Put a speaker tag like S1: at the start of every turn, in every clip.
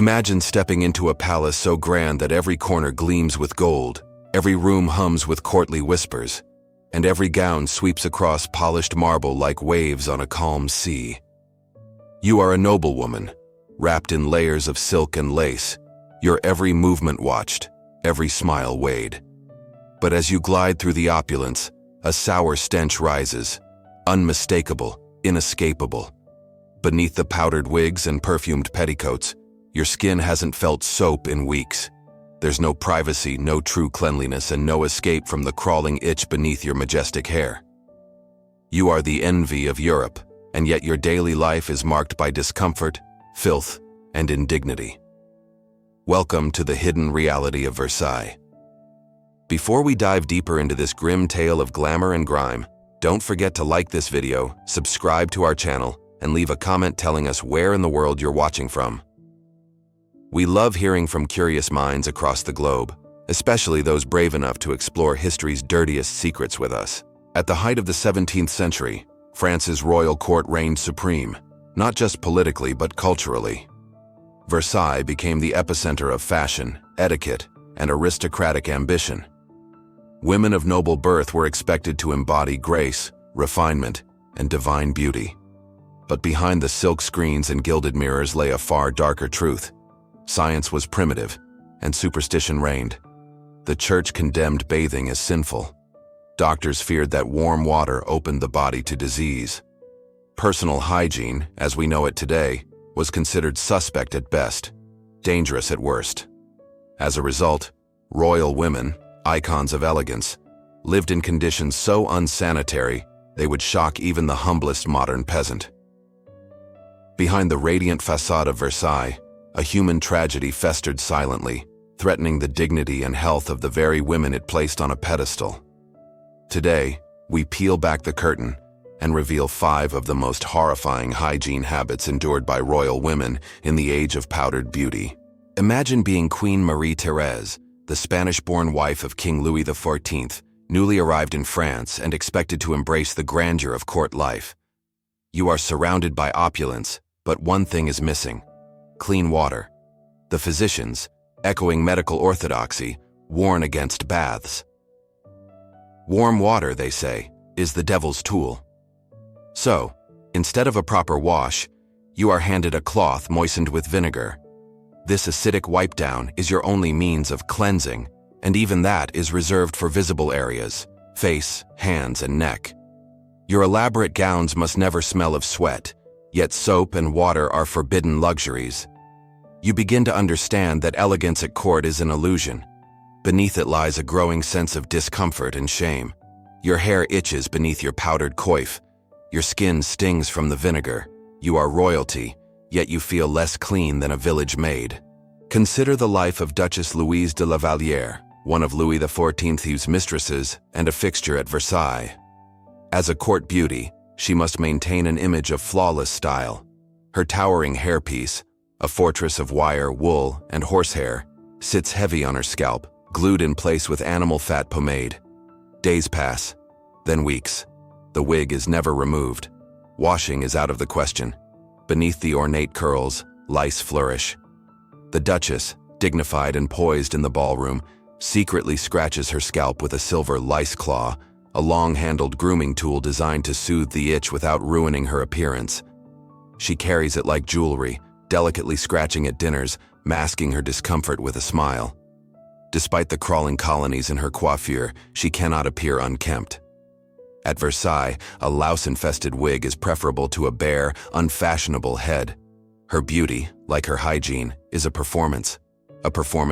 S1: Imagine stepping into a palace so grand that every corner gleams with gold, every room hums with courtly whispers, and every gown sweeps across polished marble like waves on a calm sea. You are a noblewoman, wrapped in layers of silk and lace, your every movement watched, every smile weighed. But as you glide through the opulence, a sour stench rises, unmistakable, inescapable. Beneath the powdered wigs and perfumed petticoats, your skin hasn't felt soap in weeks. There's no privacy, no true cleanliness, and no escape from the crawling itch beneath your majestic hair. You are the envy of Europe, and yet your daily life is marked by discomfort, filth, and indignity. Welcome to the hidden reality of Versailles. Before we dive deeper into this grim tale of glamour and grime, don't forget to like this video, subscribe to our channel, and leave a comment telling us where in the world you're watching from. We love hearing from curious minds across the globe, especially those brave enough to explore history's dirtiest secrets with us. At the height of the 17th century, France's royal court reigned supreme, not just politically but culturally. Versailles became the epicenter of fashion, etiquette, and aristocratic ambition. Women of noble birth were expected to embody grace, refinement, and divine beauty. But behind the silk screens and gilded mirrors lay a far darker truth. Science was primitive, and superstition reigned. The church condemned bathing as sinful. Doctors feared that warm water opened the body to disease. Personal hygiene, as we know it today, was considered suspect at best, dangerous at worst. As a result, royal women, icons of elegance, lived in conditions so unsanitary they would shock even the humblest modern peasant. Behind the radiant facade of Versailles, a human tragedy festered silently, threatening the dignity and health of the very women it placed on a pedestal. Today, we peel back the curtain and reveal 5 of the most horrifying hygiene habits endured by royal women in the age of powdered beauty. Imagine being Queen Marie-Thérèse, the Spanish-born wife of King Louis XIV, newly arrived in France and expected to embrace the grandeur of court life. You are surrounded by opulence, but one thing is missing: clean water. The physicians, echoing medical orthodoxy, warn against baths. Warm water, they say, is the devil's tool. So, instead of a proper wash, you are handed a cloth moistened with vinegar. This acidic wipe-down is your only means of cleansing, and even that is reserved for visible areas: face, hands, and neck. Your elaborate gowns must never smell of sweat, yet soap and water are forbidden luxuries. You begin to understand that elegance at court is an illusion. Beneath it lies a growing sense of discomfort and shame. Your hair itches beneath your powdered coif. Your skin stings from the vinegar. You are royalty, yet you feel less clean than a village maid. Consider the life of Duchess Louise de la Vallière, one of Louis XIV's mistresses and a fixture at Versailles. As a court beauty, she must maintain an image of flawless style. Her towering hairpiece, a fortress of wire, wool, and horsehair, sits heavy on her scalp, glued in place with animal fat pomade. Days pass, then weeks. The wig is never removed. Washing is out of the question. Beneath the ornate curls, lice flourish. The Duchess, dignified and poised in the ballroom, secretly scratches her scalp with a silver lice claw, a long-handled grooming tool designed to soothe the itch without ruining her appearance. She carries it like jewelry, delicately scratching at dinners, masking her discomfort with a smile. Despite the crawling colonies in her coiffure, she cannot appear unkempt. At Versailles, a lice-infested wig is preferable to a bare, unfashionable head. Her beauty, like her hygiene, is a performance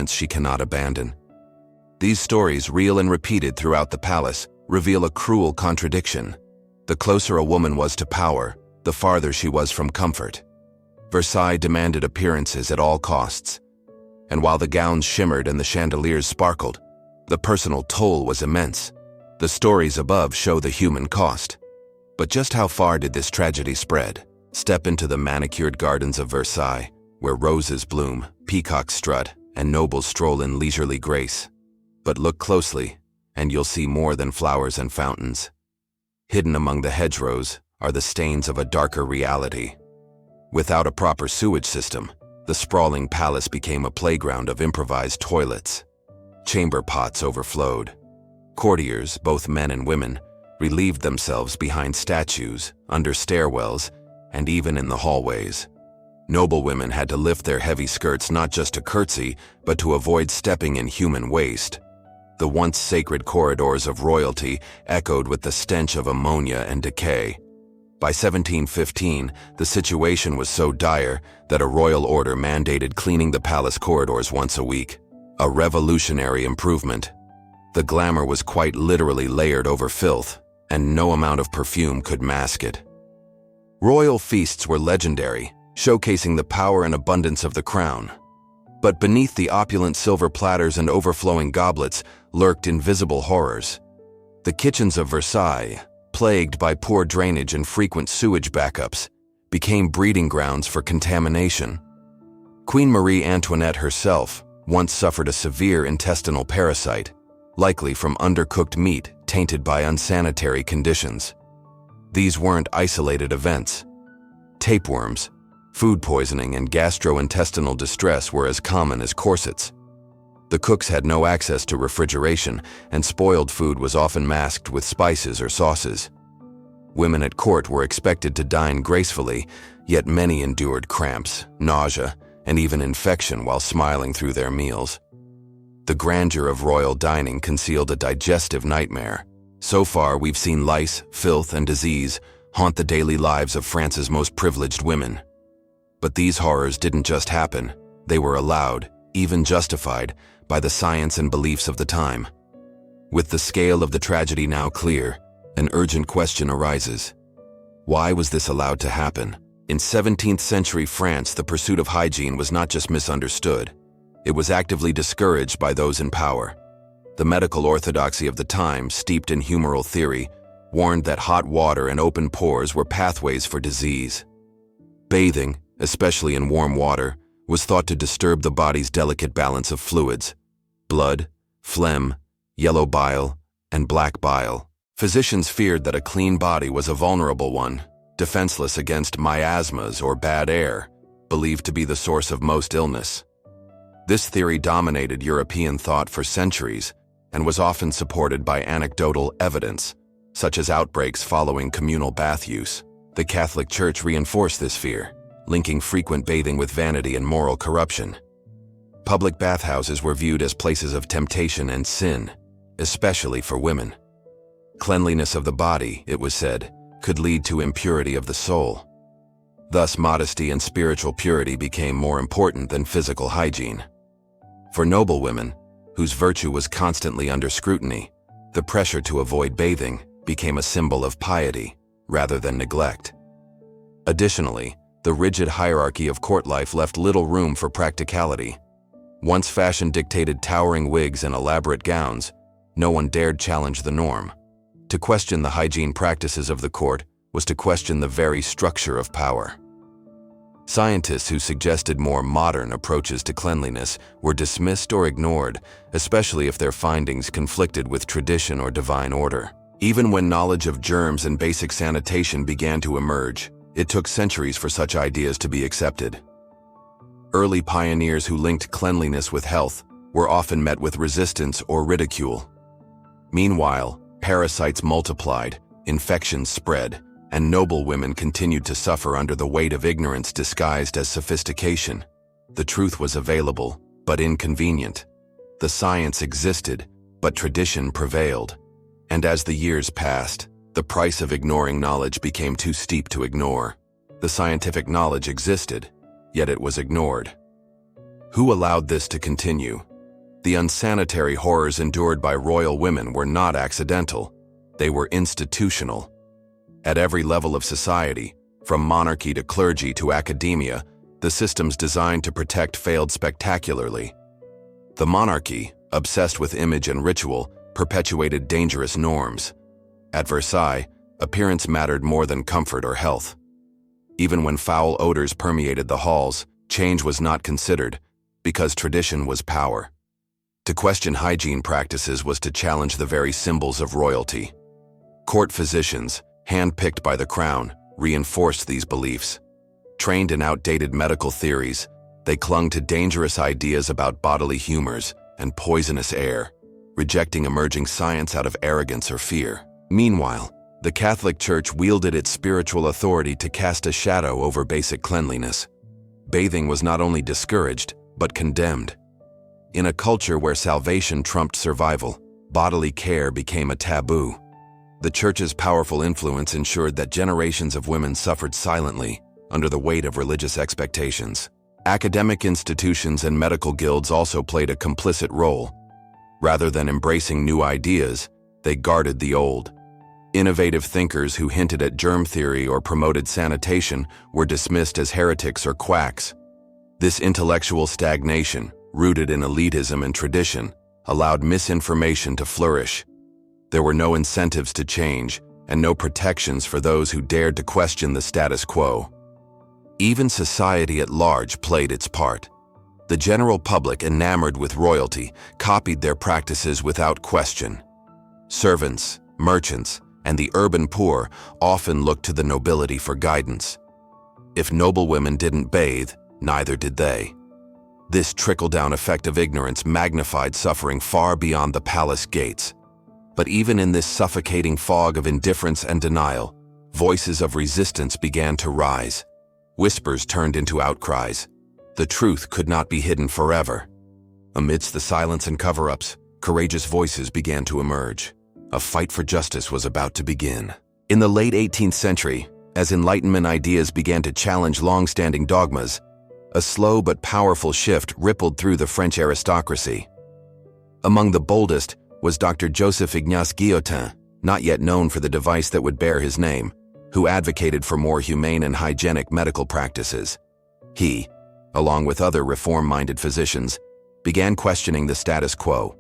S1: she cannot abandon. These stories, real and repeated throughout the palace, reveal a cruel contradiction. The closer a woman was to power, the farther she was from comfort. Versailles demanded appearances at all costs. And while the gowns shimmered and the chandeliers sparkled, the personal toll was immense. The stories above show the human cost. But just how far did this tragedy spread? Step into the manicured gardens of Versailles, where roses bloom, peacocks strut, and nobles stroll in leisurely grace. But look closely, and you'll see more than flowers and fountains. Hidden among the hedgerows are the stains of a darker reality. Without a proper sewage system, the sprawling palace became a playground of improvised toilets. Chamber pots overflowed. Courtiers, both men and women, relieved themselves behind statues, under stairwells, and even in the hallways. Noblewomen had to lift their heavy skirts not just to curtsy, but to avoid stepping in human waste. The once sacred corridors of royalty echoed with the stench of ammonia and decay. By 1715, the situation was so dire that a royal order mandated cleaning the palace corridors once a week. A revolutionary improvement. The glamour was quite literally layered over filth, and no amount of perfume could mask it. Royal feasts were legendary, showcasing the power and abundance of the crown. But beneath the opulent silver platters and overflowing goblets lurked invisible horrors. The kitchens of Versailles, plagued by poor drainage and frequent sewage backups, became breeding grounds for contamination. Queen Marie Antoinette herself once suffered a severe intestinal parasite, likely from undercooked meat tainted by unsanitary conditions. These weren't isolated events. Tapeworms, food poisoning, and gastrointestinal distress were as common as corsets. The cooks had no access to refrigeration, and spoiled food was often masked with spices or sauces. Women at court were expected to dine gracefully, yet many endured cramps, nausea, and even infection while smiling through their meals. The grandeur of royal dining concealed a digestive nightmare. So far, we've seen lice, filth, and disease haunt the daily lives of France's most privileged women. But these horrors didn't just happen. They were allowed, even justified, by the science and beliefs of the time. With the scale of the tragedy now clear, an urgent question arises. Why was this allowed to happen? In 17th century France, the pursuit of hygiene was not just misunderstood. It was actively discouraged by those in power. The medical orthodoxy of the time, steeped in humoral theory, warned that hot water and open pores were pathways for disease. Bathing, especially in warm water, was thought to disturb the body's delicate balance of fluids: blood, phlegm, yellow bile, and black bile. Physicians feared that a clean body was a vulnerable one, defenseless against miasmas or bad air, believed to be the source of most illness. This theory dominated European thought for centuries and was often supported by anecdotal evidence, such as outbreaks following communal bath use. The Catholic Church reinforced this fear, linking frequent bathing with vanity and moral corruption. Public bathhouses were viewed as places of temptation and sin, especially for women. Cleanliness of the body, it was said, could lead to impurity of the soul. Thus, modesty and spiritual purity became more important than physical hygiene. For noblewomen, whose virtue was constantly under scrutiny, the pressure to avoid bathing became a symbol of piety rather than neglect. Additionally, the rigid hierarchy of court life left little room for practicality. Once fashion dictated towering wigs and elaborate gowns, no one dared challenge the norm. To question the hygiene practices of the court was to question the very structure of power. Scientists who suggested more modern approaches to cleanliness were dismissed or ignored, especially if their findings conflicted with tradition or divine order. Even when knowledge of germs and basic sanitation began to emerge, it took centuries for such ideas to be accepted. Early pioneers who linked cleanliness with health were often met with resistance or ridicule. Meanwhile, parasites multiplied, infections spread, and noblewomen continued to suffer under the weight of ignorance disguised as sophistication. The truth was available, but inconvenient. The science existed, but tradition prevailed. And as the years passed, the price of ignoring knowledge became too steep to ignore. The scientific knowledge existed, yet it was ignored. Who allowed this to continue? The unsanitary horrors endured by royal women were not accidental. They were institutional. At every level of society, from monarchy to clergy to academia, the systems designed to protect failed spectacularly. The monarchy, obsessed with image and ritual, perpetuated dangerous norms. At Versailles, appearance mattered more than comfort or health. Even when foul odors permeated the halls, change was not considered, because tradition was power. To question hygiene practices was to challenge the very symbols of royalty. Court physicians, handpicked by the crown, reinforced these beliefs. Trained in outdated medical theories, They clung to dangerous ideas about bodily humors and poisonous air, rejecting emerging science out of arrogance or fear. Meanwhile, the Catholic Church wielded its spiritual authority to cast a shadow over basic cleanliness. Bathing was not only discouraged, but condemned. In a culture where salvation trumped survival, bodily care became a taboo. The Church's powerful influence ensured that generations of women suffered silently under the weight of religious expectations. Academic institutions and medical guilds also played a complicit role. Rather than embracing new ideas, they guarded the old. Innovative thinkers who hinted at germ theory or promoted sanitation were dismissed as heretics or quacks. This intellectual stagnation, rooted in elitism and tradition, allowed misinformation to flourish. There were no incentives to change, and no protections for those who dared to question the status quo. Even society at large played its part. The general public, enamored with royalty, copied their practices without question. Servants, merchants, and the urban poor often looked to the nobility for guidance. If noblewomen didn't bathe, neither did they. This trickle-down effect of ignorance magnified suffering far beyond the palace gates. But even in this suffocating fog of indifference and denial, voices of resistance began to rise. Whispers turned into outcries. The truth could not be hidden forever. Amidst the silence and cover-ups, courageous voices began to emerge. A fight for justice was about to begin. In the late 18th century, as Enlightenment ideas began to challenge long-standing dogmas, a slow but powerful shift rippled through the French aristocracy. Among the boldest was Dr. Joseph Ignace Guillotin, not yet known for the device that would bear his name, who advocated for more humane and hygienic medical practices. He, along with other reform-minded physicians, began questioning the status quo.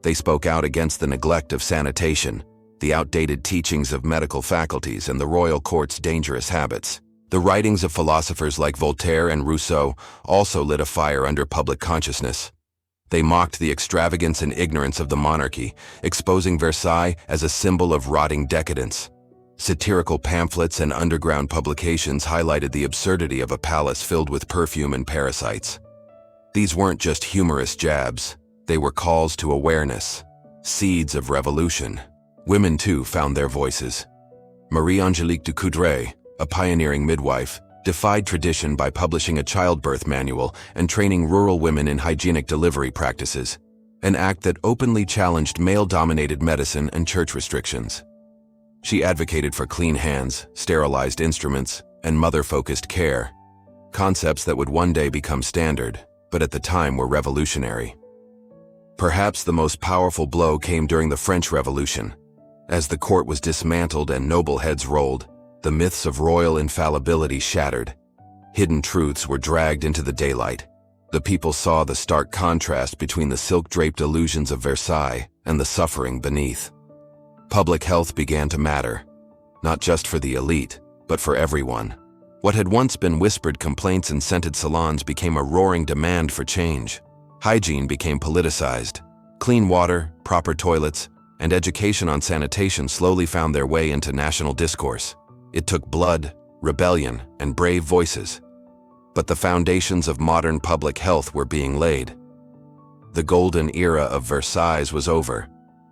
S1: They spoke out against the neglect of sanitation, the outdated teachings of medical faculties, and the royal court's dangerous habits. The writings of philosophers like Voltaire and Rousseau also lit a fire under public consciousness. They mocked the extravagance and ignorance of the monarchy, exposing Versailles as a symbol of rotting decadence. Satirical pamphlets and underground publications highlighted the absurdity of a palace filled with perfume and parasites. These weren't just humorous jabs. They were calls to awareness, seeds of revolution. Women, too, found their voices. Marie-Angélique de Coudray, a pioneering midwife, defied tradition by publishing a childbirth manual and training rural women in hygienic delivery practices, an act that openly challenged male-dominated medicine and church restrictions. She advocated for clean hands, sterilized instruments, and mother-focused care, concepts that would one day become standard, but at the time were revolutionary. Perhaps the most powerful blow came during the French Revolution. As the court was dismantled and noble heads rolled, the myths of royal infallibility shattered. Hidden truths were dragged into the daylight. The people saw the stark contrast between the silk-draped illusions of Versailles and the suffering beneath. Public health began to matter, not just for the elite, but for everyone. What had once been whispered complaints in scented salons became a roaring demand for change. Hygiene became politicized. Clean water, proper toilets, and education on sanitation slowly found their way into national discourse. It took blood, rebellion, and brave voices. But the foundations of modern public health were being laid. The golden era of Versailles was over,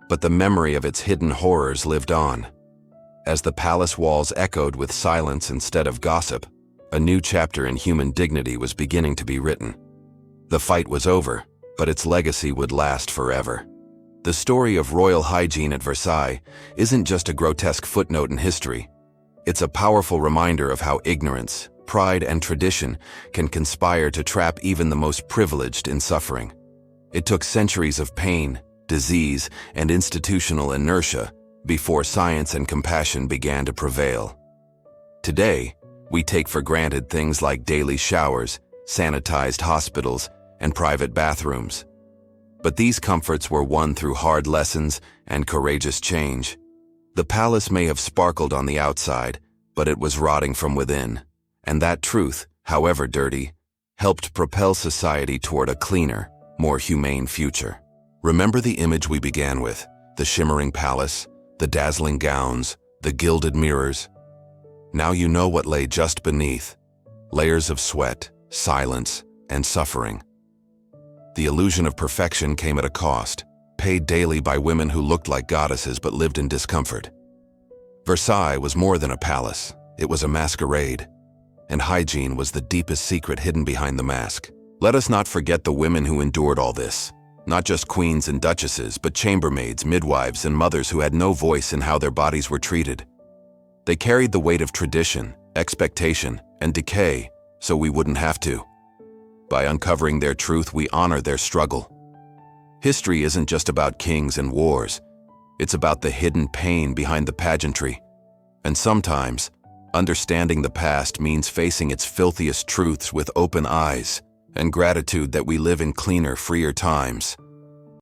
S1: but the memory of its hidden horrors lived on. As the palace walls echoed with silence instead of gossip, a new chapter in human dignity was beginning to be written. The fight was over, but its legacy would last forever. The story of royal hygiene at Versailles isn't just a grotesque footnote in history. It's a powerful reminder of how ignorance, pride, and tradition can conspire to trap even the most privileged in suffering. It took centuries of pain, disease, and institutional inertia before science and compassion began to prevail. Today, we take for granted things like daily showers, sanitized hospitals, and private bathrooms. But these comforts were won through hard lessons and courageous change. The palace may have sparkled on the outside, but it was rotting from within. And that truth, however dirty, helped propel society toward a cleaner, more humane future. Remember the image we began with, the shimmering palace, the dazzling gowns, the gilded mirrors? Now you know what lay just beneath. Layers of sweat, silence, and suffering. The illusion of perfection came at a cost, paid daily by women who looked like goddesses but lived in discomfort. Versailles was more than a palace, it was a masquerade, and hygiene was the deepest secret hidden behind the mask. Let us not forget the women who endured all this, not just queens and duchesses, but chambermaids, midwives, and mothers who had no voice in how their bodies were treated. They carried the weight of tradition, expectation, and decay, so we wouldn't have to. By uncovering their truth, we honor their struggle. History isn't just about kings and wars. It's about the hidden pain behind the pageantry. And sometimes, understanding the past means facing its filthiest truths with open eyes and gratitude that we live in cleaner, freer times.